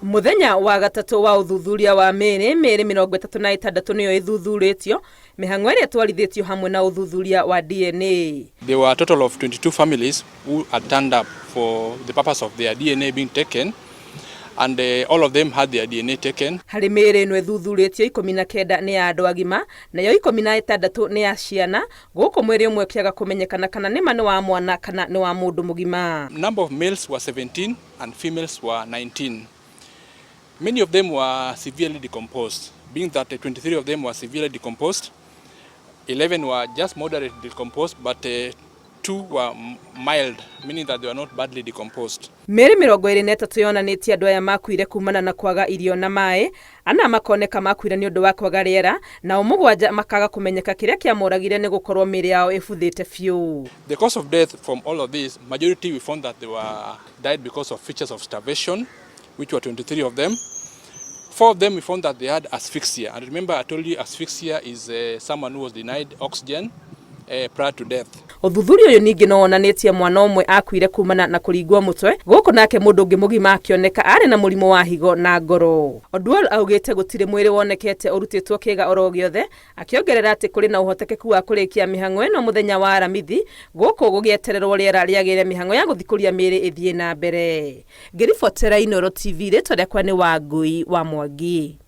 Mũthenya wa gatatu wa ũthuthuria wa mĩĩrĩ 36 nĩyo ĩthuthurĩtio, mĩhang'o ĩrĩa twarithĩtio hamwe na ũthuthuria wa DNA. There were a total of 22 families who had turned up for the purpose of their DNA being taken, and all of them had their DNA taken. Harĩ mĩĩrĩ ĩno ĩthuthurĩtio 19 nĩ ya andũ agima, nayo 16 nĩ ya ciana, gũkũ mwĩrĩ ũmwe ũkĩaga kũmenyekana kana nĩma nĩ wa mwana kana nĩ wa mũndũ mũgima. Number of males were 17 and females were 19. Many of them were severely decomposed, being that 23 of them were severely decomposed, 11 were just moderately decomposed, but 2 were mild, meaning that they were not badly decomposed. Mĩĩrĩ 23 yonanĩtie andũ aya makuire kumana na kwaga irio na maaĩ, ana makoneka makuire nĩ ũndũ wa kwaga rĩera, na 7 makaga kũmenyeka kĩrĩa kĩamoragire nĩ gũkorwo mĩĩrĩ yao ĩbuthĩte biũ. The cause of death from all of this, majority we found that they were died because of features of starvation, which were 23 of them. 4 of them we found that they had asphyxia. And remember, I told you asphyxia is someone who was denied oxygen prior to death. Ũthuthuria ũyũ ningĩ no wonanĩtie mwana ũmwe akuire kumana na kũringwo mũtwe, gũkũ nake mũndũ ũngĩ mũgima akĩoneka arĩ na mũrimũ wa higo na ngoro. Odwal augĩte gũtirĩ mwĩrĩ wonekete ũrutĩtwo kĩga oro gĩothe, akĩongerera atĩ kũrĩ na ũhotekeku wa kũrĩkia mĩhang'o ĩno mũthenya wa Aramithi, gũkũ gũgĩetererwo rĩera rĩagĩrĩre mĩhang'o ya gũthikũria mĩĩrĩ ĩthiĩ na mbere. Ngĩribotera Inooro TV, rĩtwa rĩakwa nĩ Wangui wa Mwangi.